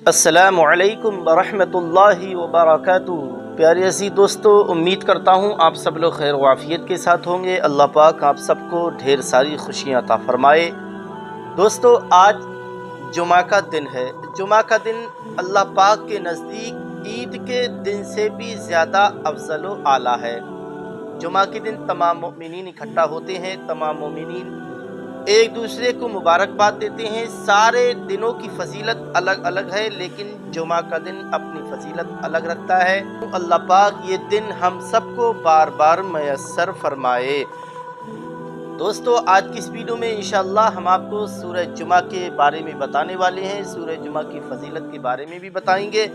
अस्सलामु अलैकुम वरहमतुल्लाहि वबरकातुहू। प्यारे अज़ीज़ दोस्तों, उम्मीद करता हूँ आप सब लोग खैर वाफ़ियत के साथ होंगे। अल्लाह पाक आप सबको ढेर सारी खुशियाँ अता फ़रमाए। दोस्तों, आज जुमा का दिन है। जुमा का दिन अल्लाह पाक के नज़दीक ईद के दिन से भी ज़्यादा अफजल व आला है। जुमा के दिन तमाम मोमिनीन इकट्ठा होते हैं, तमाम मोमिनीन एक दूसरे को मुबारकबाद देते हैं। सारे दिनों की फजीलत अलग अलग है, लेकिन जुमा का दिन अपनी फजीलत अलग रखता है। तो अल्लाह पाक ये दिन हम सबको बार बार मैसर फरमाए। दोस्तों, आज की इस वीडियो में इंशाअल्लाह हम आपको सूरह जुमा के बारे में बताने वाले हैं। सूरह जुमा की फजीलत के बारे में भी बताएंगे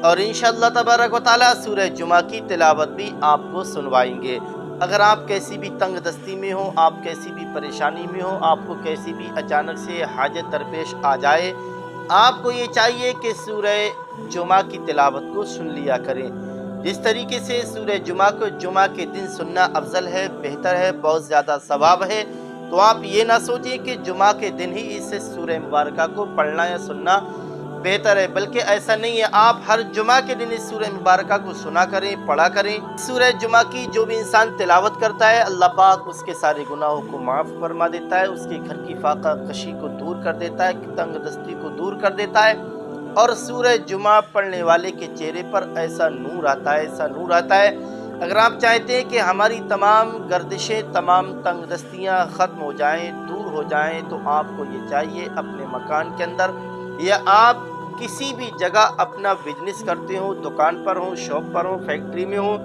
और इंशाअल्लाह तबारक व तआला सूरह जुमा की तिलावत भी आपको सुनवाएंगे। अगर आप कैसी भी तंग दस्ती में हो, आप कैसी भी परेशानी में हो, आपको कैसी भी अचानक से हाजत दरपेश आ जाए, आपको ये चाहिए कि सूरह जुमा की तिलावत को सुन लिया करें। जिस तरीके से सूरह जुमा को जुमा के दिन सुनना अफजल है, बेहतर है, बहुत ज़्यादा सवाब है, तो आप ये ना सोचें कि जुमा के दिन ही इस सूरह मुबारका को पढ़ना या सुनना बेहतर है, बल्कि ऐसा नहीं है। आप हर जुमा के दिन इस सूरह मुबारका को सुना करें, पढ़ा करें। सूरह जुमा की जो भी इंसान तिलावत करता है, अल्लाह पाक उसके सारे गुनाहों को माफ़ फरमा देता है, उसके घर की फाका कशी को दूर कर देता है, तंग दस्ती को दूर कर देता है और सूरह जुमा पढ़ने वाले के चेहरे पर ऐसा नूर आता है, ऐसा नूर आता है। अगर आप चाहते हैं कि हमारी तमाम गर्दिशें, तमाम तंग दस्तियाँ ख़त्म हो जाएँ, दूर हो जाएँ, तो आपको ये चाहिए अपने मकान के अंदर या आप किसी भी जगह अपना बिजनेस करते हो, दुकान पर हो, शॉप पर हो, फैक्ट्री में हो,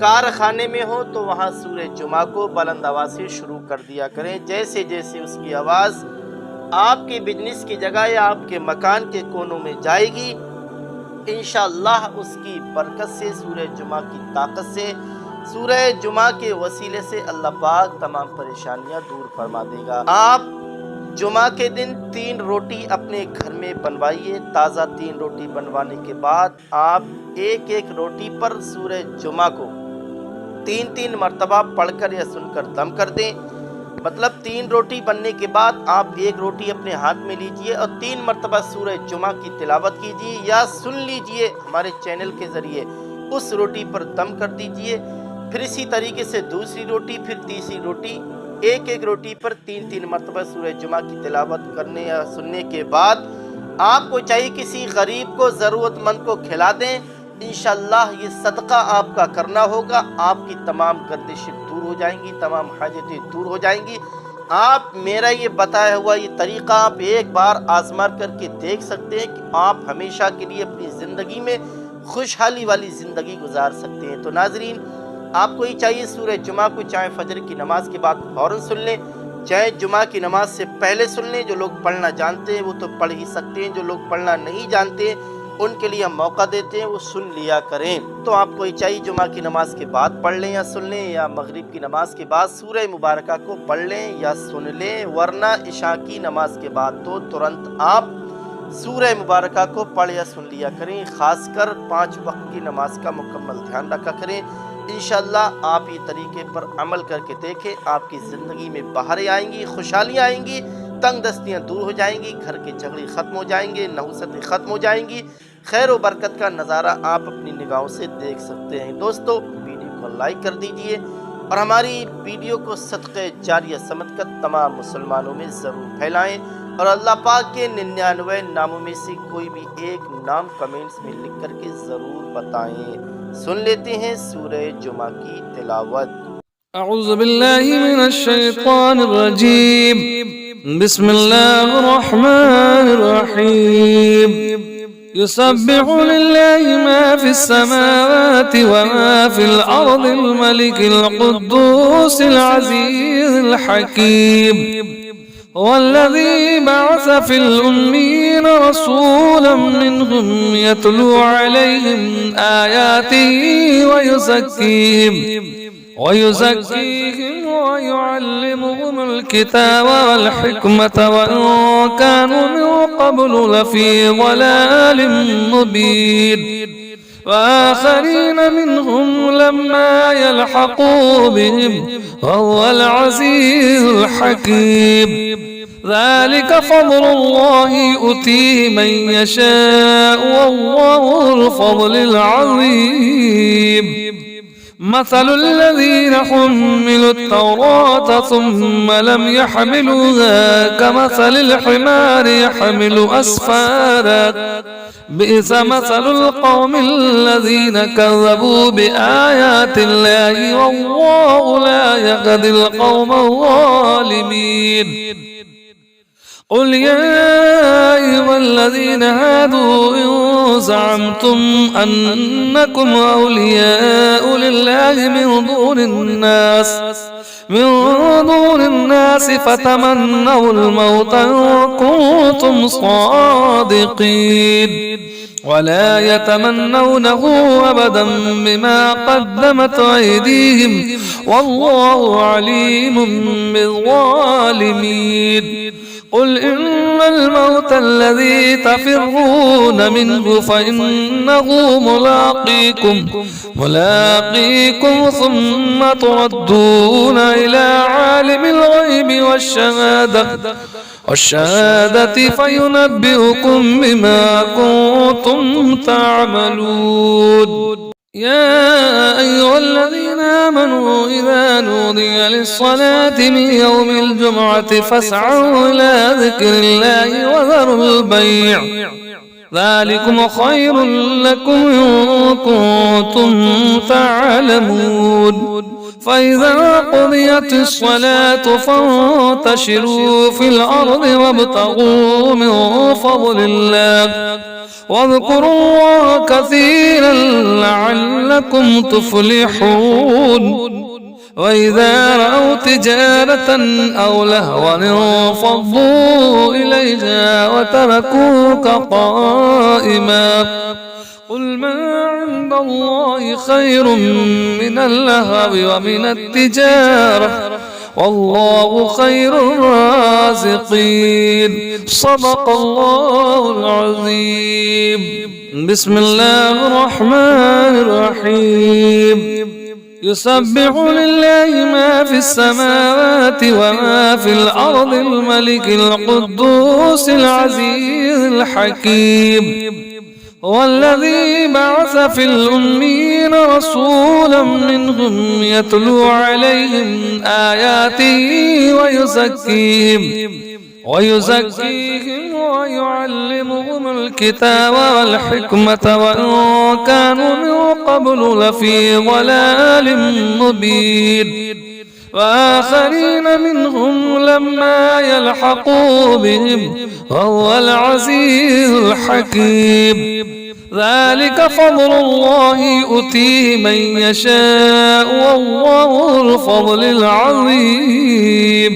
कारखाने में हो, तो वहाँ सूरह जुमा को बुलंद आवाज़ से शुरू कर दिया करें। जैसे जैसे उसकी आवाज़ आपके बिजनेस की जगह या आपके मकान के कोनों में जाएगी, इंशाअल्लाह उसकी बरकत से, सूरह जुमा की ताकत से, सूरह जुमा के वसीले से अल्लाह पाक तमाम परेशानियाँ दूर फरमा देगा। आप जुमा के दिन 3 रोटी अपने घर में बनवाइए। ताज़ा 3 रोटी बनवाने के बाद आप एक एक रोटी पर सूरह जुमा को 3-3 मरतबा पढ़कर या सुनकर दम कर दें। मतलब 3 रोटी बनने के बाद आप एक रोटी अपने हाथ में लीजिए और 3 मरतबा सूरह जुमा की तिलावत कीजिए या सुन लीजिए हमारे चैनल के ज़रिए, उस रोटी पर दम कर दीजिए। फिर इसी तरीके से दूसरी रोटी, फिर तीसरी रोटी, एक एक रोटी पर 3-3 मरतबा सूरह जुमा की तिलावत करने या सुनने के बाद आपको चाहिए किसी गरीब को, ज़रूरतमंद को खिला दें। इंशाअल्लाह ये सदका आपका करना होगा, आपकी तमाम गर्दिशें दूर हो जाएंगी, तमाम हाजतें दूर हो जाएंगी। आप मेरा ये बताया हुआ ये तरीक़ा आप एक बार आज़मा करके देख सकते हैं कि आप हमेशा के लिए अपनी ज़िंदगी में खुशहाली वाली ज़िंदगी गुजार सकते हैं। तो नाज़रीन, आपको ही चाहिए सूरह जुमा को चाहे फजर की नमाज के बाद फ़ौरन सुन लें, चाहे जुमा की नमाज से पहले सुन लें। जो लोग पढ़ना जानते हैं वो तो पढ़ ही सकते हैं, जो लोग पढ़ना नहीं जानते उनके लिए हम मौका देते हैं, वो सुन लिया करें। तो आपको ही चाहिए जुमा की नमाज के बाद पढ़ लें या सुन लें, या मगरिब की नमाज के बाद सूरह मुबारका को पढ़ लें या सुन लें, वरना इशा की नमाज के बाद तो तुरंत आप सूरह मुबारका को पढ़ या सुन लिया करें। ख़ासकर 5 वक्त की नमाज का मुकम्मल ध्यान रखा करें। इंशाअल्लाह आप ये तरीके पर अमल करके देखें, आपकी ज़िंदगी में बहारें आएंगी, खुशहालियाँ आएंगी, तंग दस्तियाँ दूर हो जाएंगी, घर के झगड़े ख़त्म हो जाएंगे, नहुसतें ख़त्म हो जाएंगी। खैर व बरकत का नज़ारा आप अपनी निगाहों से देख सकते हैं। दोस्तों, वीडियो को लाइक कर दीजिए और हमारी वीडियो को सदक़े जारिया समझकर तमाम मुसलमानों में ज़रूर फैलाएँ और अल्लाह पाक के 99 नामों में से कोई भी एक नाम कमेंट्स में लिख कर के ज़रूर बताएं। सुन लेते हैं सूरह जुमा की तिलावत। अऊज़ु बिल्लाहि मिनश शैतानिर रजीम, बिस्मिल्लाहिर रहमानिर रहीम। युसब्बिहु लिल्लाहि मा फिस समावाति व मा फिल अर्दिल मलिकिल कुद्दूसिल अज़ीज़िल हकीम। वल्लज़ी बअस फिल उम्मीयीन रसूलन मिनहुम यतलू अलैहिम आयातिही वयुज़क्कीहिम वयुअल्लिमुहुमुल किताब वल हिकमत वइन कानू मिन क़ब्लु लफ़ी ज़लालिम मुबीन। वआख़रीन मिनहुम लम्मा यल्हक़ू बिहिम वहुवल अज़ीज़ुल हकीम। ذلك فضل الله يؤتيه من يشاء والله ذو الفضل العظيم. مثل الذين حملوا التوراة ثم لم يحملوها كمثل الحمار يحمل أسفارا بئس مثل القوم الذين كذبوا بآيات الله والله لا يهدي القوم الظالمين. قل يا أيها الذين هادوا إن زعمتم أنكم أولياء لله من دون الناس فتمنوا الموت إن كنتم صادقين ولا يتمنونه أبدا بما قدمت أيديهم والله عليم بالظالمين. قل إن الموت الذي تفرون منه فإنه ملاقيكم ثم تردون إلى عالم الغيب والشهادة فينبئكم بما كنتم تعملون. يا أيها الذين آمنوا إذا نودي للصلاة من يوم الجمعة فاسعوا إلى ذكر الله وذروا البيع ذلكم خير لكم إن كنتم تعلمون. فإذا قضيت الصلاة فانتشروا في الأرض وابتغوا من فضل الله واذكروا الله كثيرا لعلكم تفلحون. وإذا رأوا تجارة أو لهوا انفضوا إليها وتركوك قائما قل ما عند الله خير من اللهو ومن التجارة والله خير الرازقين. صدق الله العظيم. بسم الله الرحمن الرحيم. يسبح لله ما في السماوات وما في الأرض الملك القدوس العزيز الحكيم. والذي بعث في الأمين رسولا منهم يتلو عليهم آياته ويزكيهم ويعلمهم الكتاب والحكمة وإن كانوا من قبل لفي ضلال مبين. وآخرين منهم لما يلحقوا بهم وهو العزيز الحكيم. ذلك فضل الله يؤتيه من يشاء والله ذو الفضل العظيم.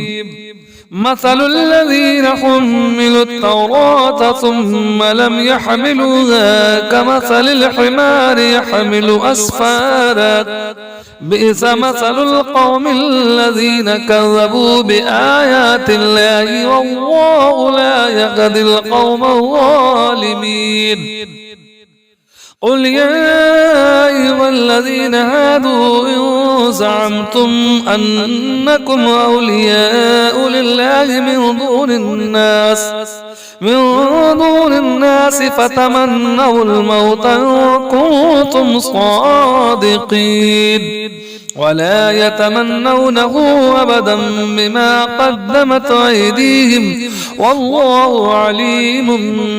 مثل الذين حملوا التوراة ثم لم يحملوها كمثل الحمار يحمل أسفارا بئس مثل القوم الذين كذبوا بآيات الله والله لا يهدي القوم الظالمين. قل يا أيها الذين هادوا إن زعمتم أنكم أولياء لله من دون الناس فتمنوا الموت إن كنتم صادقين ولا يتمنونه أبدا بما قدمت أيديهم والله عليم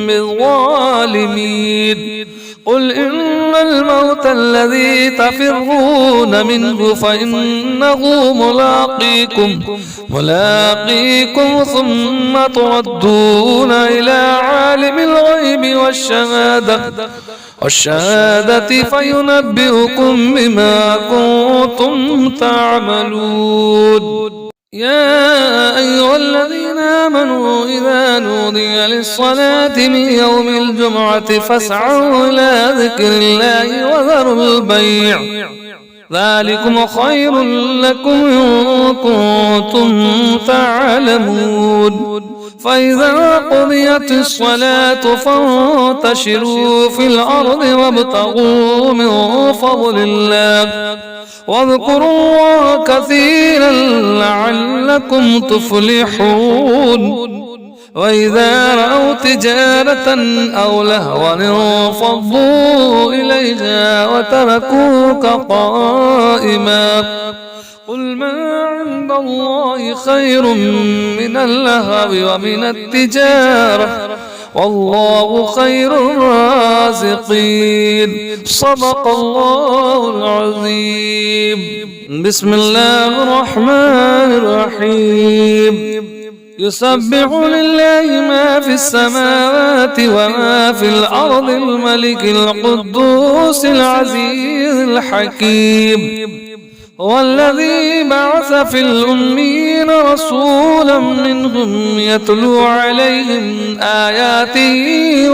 بالظالمين. قل إن الموت الذي تفرون منه فإنه ملاقيكم ثم تردون إلى عالم الغيب والشهادة فينبئكم بما كنتم تعملون. يا أيها الذين آمنوا إذا نودي للصلاة من يوم الجمعة فاسعوا إلى ذكر الله وذروا البيع ذلكم خير لكم إن كنتم تعلمون. فإذا قضيت الصلاة فانتشروا في الأرض وابتغوا من فضل الله واذكروا الله كثيرا لعلكم تفلحون وإذا رأوا تجارة أو لهوا انفضوا إليها وتركوك قائما قل ما عند الله خير من اللهو ومن التجارة والله خير الرازقين صدق الله العظيم. بسم الله الرحمن الرحيم. يسبح لله ما في السماوات وما في الأرض الملك القدوس العزيز الحكيم والذي بعث في الأمين رسولا منهم يتلو عليهم آياته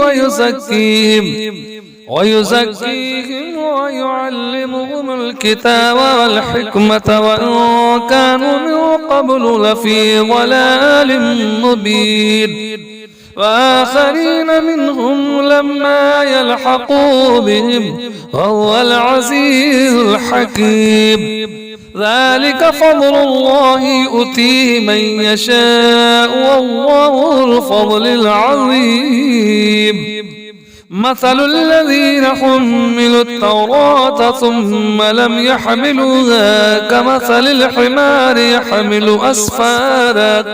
ويزكيهم ويعلمهم الكتاب والحكمة وإن كانوا من قبل لفي ضلال مبين وآخرين منهم لما يلحقوا بهم وهو العزيز الحكيم. ذلك فضل الله يؤتيه من يشاء والله الفضل العظيم. مثل الذين حملوا التوراة ثم لم يحملوها كمثل الحمار يحمل أسفارا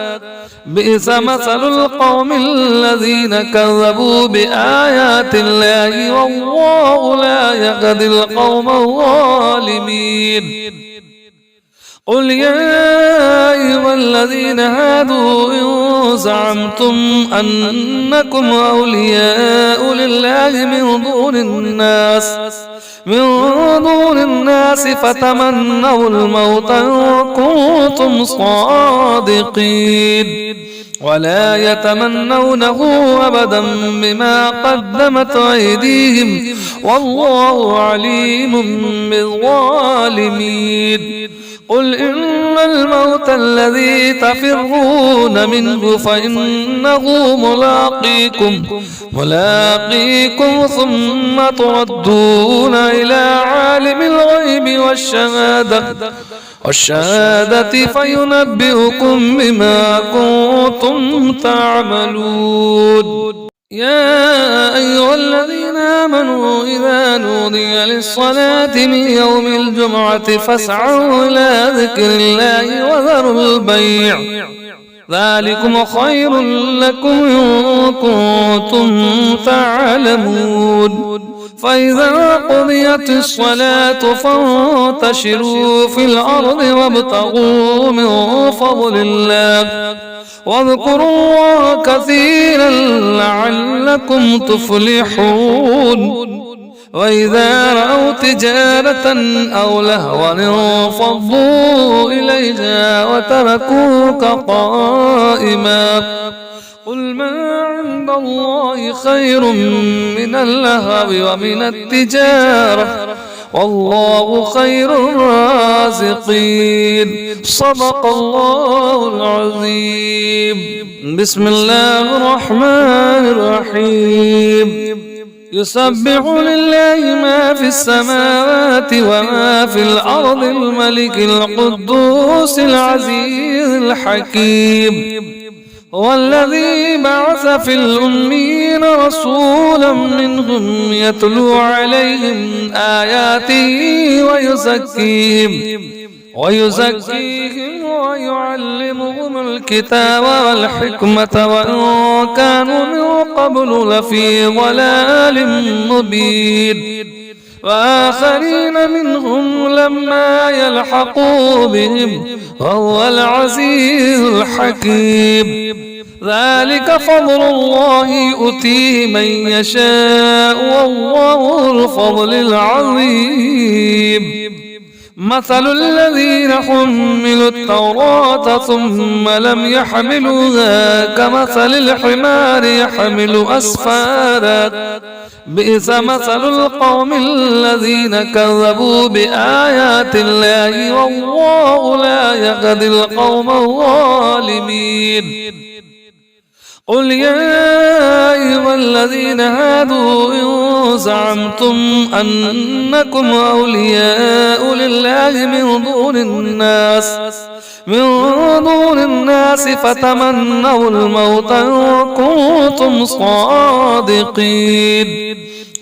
بئس مثل القوم الذين كذبوا بآيات الله والله لا يهدي القوم الظالمين. قل يا أيها الذين هادوا إن زعمتم أنكم أولياء لله من دون الناس فتمنوا الموت إن كنتم صادقين ولا يتمنونه أبدا بما قدمت أيديهم والله عليم بالظالمين. قل إن الموت الذي تفرون منه فإنه ملاقيكم ثم تردون إلى عالم الغيب والشهادة فينبئكم بما كنتم تعملون. يا أيها الذين آمنوا إذا نودي للصلاة من يوم الجمعة فاسعوا إلى ذكر الله وذروا البيع ذلكم خير لكم إن كنتم تعلمون. فإذا قضيت الصلاة فانتشروا في الأرض وابتغوا من فضل الله واذكروا الله كثيرا لعلكم تفلحون. وإذا رأوا تجارة أو لهوا انفضوا إليها وتركوك قائما قل ما عند الله خير من اللهو ومن التجارة والله خير الرازقين صدق الله العظيم. بسم الله الرحمن الرحيم. يسبح لله ما في السماوات وما في الأرض الملك القدوس العزيز الحكيم والذي بعث في الأمين رسولا منهم يتلو عليهم آياته ويزكيهم ويعلمهم الكتاب والحكمة وإن كانوا من قبل لفي ضلال مبين وآخرين منهم لما يلحقوا بهم وهو العزيز الحكيم. ذلك فضل الله يؤتيه من يشاء والله الفضل العظيم. مثل الذين حملوا التوراة ثم لم يحملوها كمثل الحمار يحمل أسفارا بئس مثل القوم الذين كذبوا بآيات الله والله لا يهدي القوم الظالمين. قل يا أيها الذين هادوا إن زعمتم أنكم أولياء لله من دون الناس فتمنوا الموت إن كنتم صادقين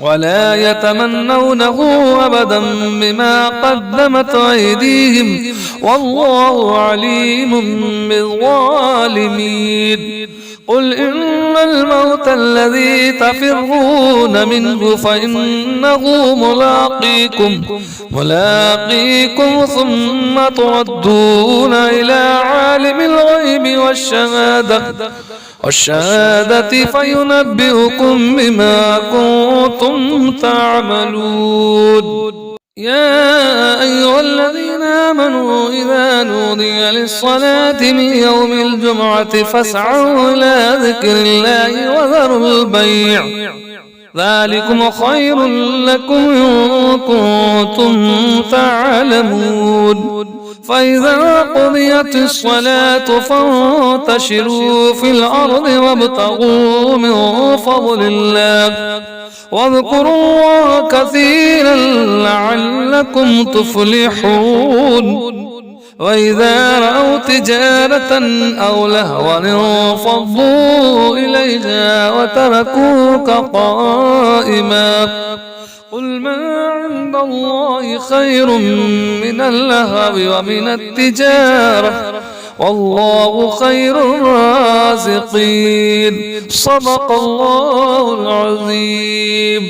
ولا يتمنونه أبدا بما قدمت أيديهم والله عليم بالظالمين. قل إن الموت الذي تفرون منه فإنه ملاقيكم ثم تردون إلى عالم الغيب والشهادة فينبئكم بما كنتم تعملون. يا أيها الذين آمنوا إذا نودي للصلاة من يوم الجمعة فاسعوا إلى ذكر الله وذروا البيع ذلكم خير لكم إن كنتم تعلمون. فإذا قضيت الصلاة فانتشروا في الأرض وابتغوا من فضل الله واذكروا الله كثيرا لعلكم تفلحون. وإذا رأوا تجارة أو لهوا انفضوا إليها وتركوك قائما. قل ما عند الله خير من اللهو ومن التجارة والله خير الرازقين. صدق الله العظيم.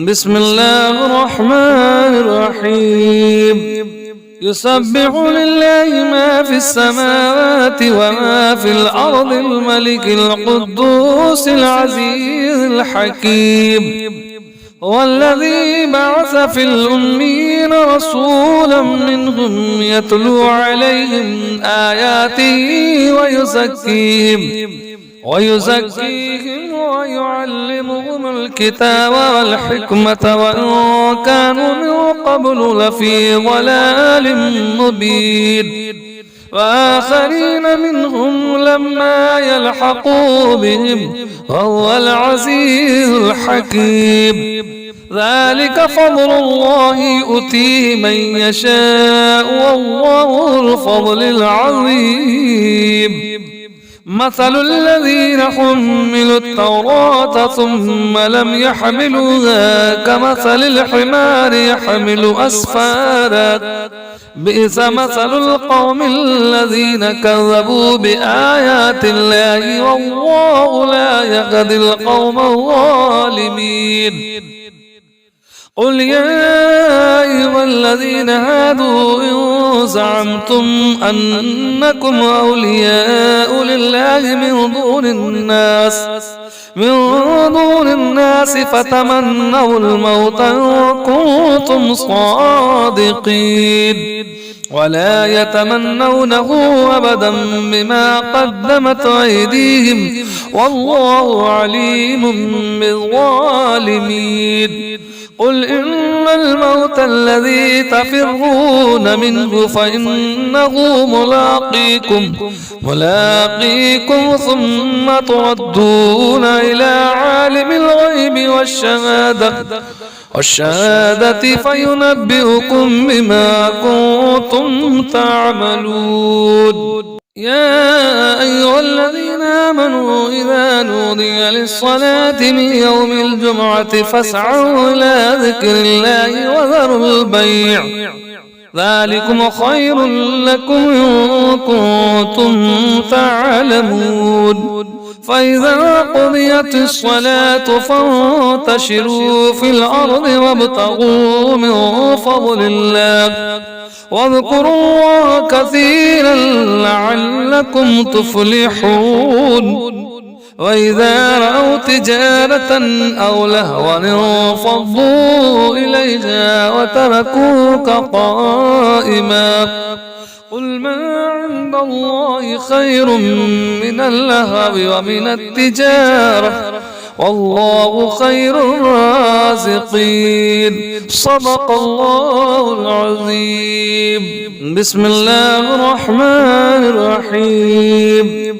بسم الله الرحمن الرحيم. يسبح لله ما في السماوات وما في الأرض الملك القدوس العزيز الحكيم. والذي بعث في الأمين رسولا منهم يتلو عليهم آياته ويزكيهم ويعلمهم الكتاب والحكمة وإن كانوا من قبل لفي ضلال مبين. وآخرين منهم لما يلحقوا بهم وهو العزيز الحكيم. ذلك فضل الله يؤتيه من يشاء والله الفضل العظيم. مثل الذين حملوا التوراة ثم لم يحملوها كمثل الحمار يحمل أسفارا بئس مثل القوم الذين كذبوا بآيات الله والله لا يهدي القوم الظالمين. قل يا أيها الذين هادوا إن زعمتم أنكم أولياء لله من دون الناس فتمنوا الموت إن كنتم صادقين ولا يتمنونه أبدا بما قدمت أيديهم والله عليم بالظالمين. قل إن الموت الذي تفرون منه فإنه ملاقيكم ثم تردون إلى عالم الغيب والشهادة فينبئكم بما كنتم تعملون. يا أيها الذين آمنوا إذا نودي للصلاة من يوم الجمعة فاسعوا إلى ذكر الله وذروا البيع ذلكم خير لكم إن كنتم تعلمون. فإذا قضيت الصلاة فانتشروا في الأرض وابتغوا من فضل الله واذكروا الله كثيرا لعلكم تفلحون. وإذا رأوا تجارة أو لهوا انفضوا إليها وتركوك قائما. قل ما عند الله خير من اللهو ومن التجارة والله خير الرازقين. صدق الله العظيم. بسم الله الرحمن الرحيم.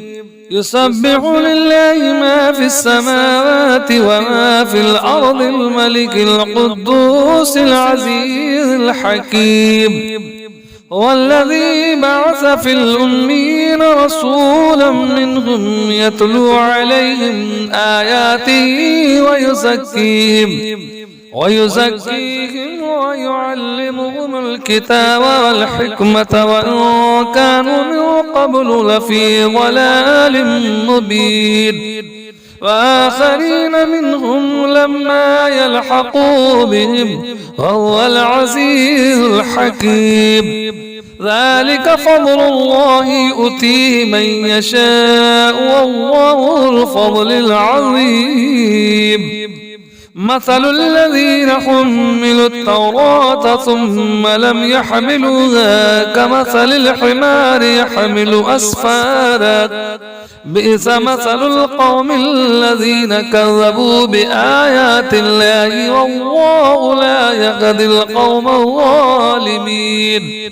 يسبح لله ما في السماوات وما في الأرض الملك القدوس العزيز الحكيم. والذي بعث في الأمين رسولا منهم يتلو عليهم آياته ويزكيهم ويعلمهم الكتاب والحكمة وإن كانوا من قبل لفي ضلال مبين. وآخرين منهم لما يلحقوا بهم وهو العزيز الحكيم. ذلك فضل الله يؤتيه من يشاء والله الفضل العظيم. مثل الذين حملوا التوراة ثم لم يحملوها كمثل الحمار يحمل أسفارا بئس مثل القوم الذين كذبوا بآيات الله والله لا يهدي القوم الظالمين.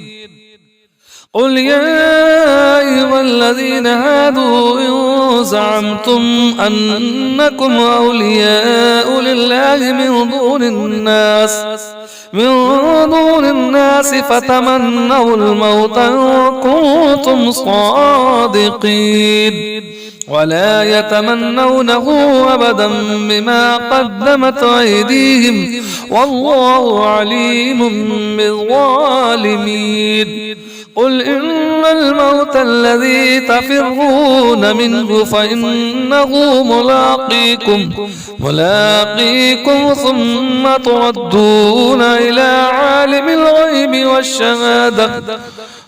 قل يا أيها الذين هادوا إن زعمتم أنكم أولياء لله من دون الناس فتمنوا الموت إن كنتم صادقين ولا يتمنونه أبدا بما قدمت أيديهم والله عليم بالظالمين. قل إن الموت الذي تفرون منه فإنه ملاقيكم ثم تردون إلى عالم الغيب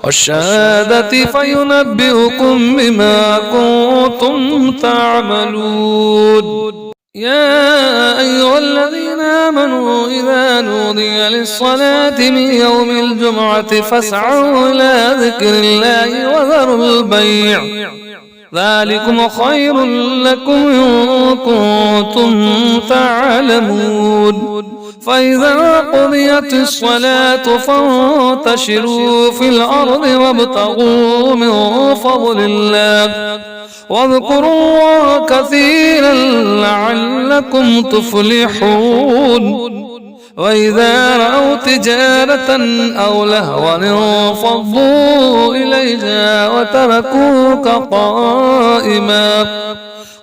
والشهادة فينبئكم بما كنتم تعملون. يا أيها الذين آمنوا إذا نودي للصلاة من يوم الجمعة فاسعوا إلى ذكر الله وذروا البيع ذلكم خير لكم إن كنتم تعلمون. فإذا قضيت الصلاة فانتشروا في الأرض وابتغوا من فضل الله واذكروا الله كثيرا لعلكم تفلحون. وإذا رأوا تجارة أو لهوا انفضوا إليها وتركوك قائما.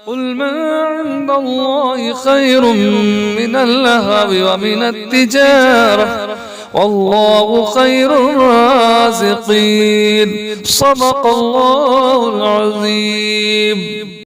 قل ما عند الله خير من اللهو ومن التجارة والله خير الرازقين. صدق الله العظيم.